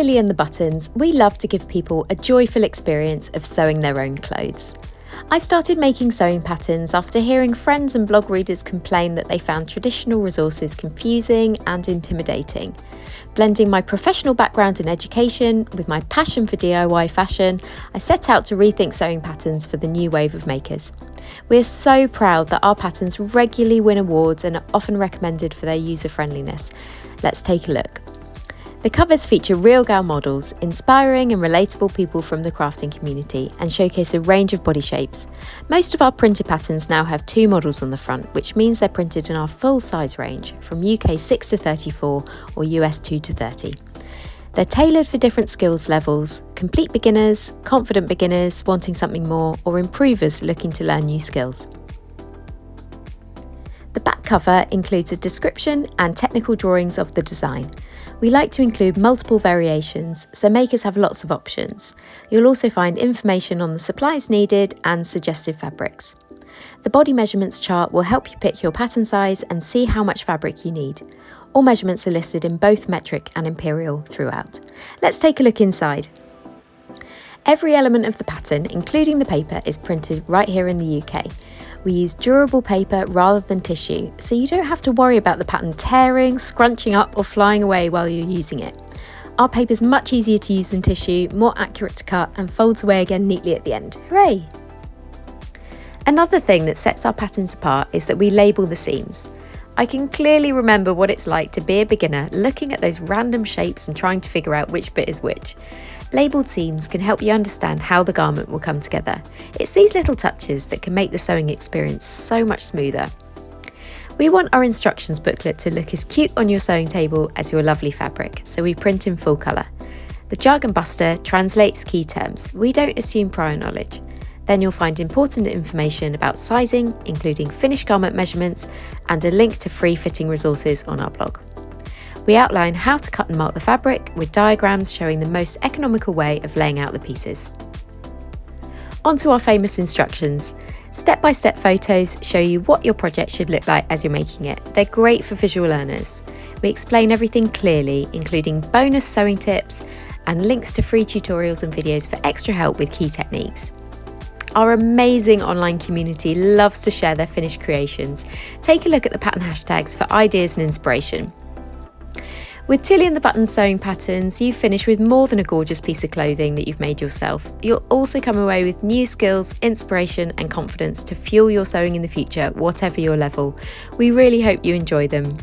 Tilly and the Buttons, we love to give people a joyful experience of sewing their own clothes. I started making sewing patterns after hearing friends and blog readers complain that they found traditional resources confusing and intimidating. Blending my professional background in education with my passion for DIY fashion, I set out to rethink sewing patterns for the new wave of makers. We're so proud that our patterns regularly win awards and are often recommended for their user-friendliness. Let's take a look. The covers feature real gal models, inspiring and relatable people from the crafting community, and showcase a range of body shapes. Most of our printed patterns now have 2 models on the front, which means they're printed in our full size range, from UK 6 to 34 or US 2 to 30. They're tailored for different skills levels: complete beginners, confident beginners wanting something more, or improvers looking to learn new skills. The back cover includes a description and technical drawings of the design. We like to include multiple variations, so makers have lots of options. You'll also find information on the supplies needed and suggested fabrics. The body measurements chart will help you pick your pattern size and see how much fabric you need. All measurements are listed in both metric and imperial throughout. Let's take a look inside. Every element of the pattern, including the paper, is printed right here in the UK. We use durable paper rather than tissue, so you don't have to worry about the pattern tearing, scrunching up or flying away while you're using it. Our paper is much easier to use than tissue, more accurate to cut, and folds away again neatly at the end. Hooray! Another thing that sets our patterns apart is that we label the seams. I can clearly remember what it's like to be a beginner looking at those random shapes and trying to figure out which bit is which. Labelled seams can help you understand how the garment will come together. It's these little touches that can make the sewing experience so much smoother. We want our instructions booklet to look as cute on your sewing table as your lovely fabric, so we print in full colour. The jargon buster translates key terms. We don't assume prior knowledge. Then you'll find important information about sizing, including finished garment measurements, and a link to free fitting resources on our blog. We outline how to cut and mark the fabric with diagrams showing the most economical way of laying out the pieces. On to our famous instructions. Step-by-step photos show you what your project should look like as you're making it. They're great for visual learners. We explain everything clearly, including bonus sewing tips and links to free tutorials and videos for extra help with key techniques. Our amazing online community loves to share their finished creations. Take a look at the pattern hashtags for ideas and inspiration. With Tilly and the Buttons sewing patterns, you finish with more than a gorgeous piece of clothing that you've made yourself. You'll also come away with new skills, inspiration and confidence to fuel your sewing in the future, whatever your level. We really hope you enjoy them.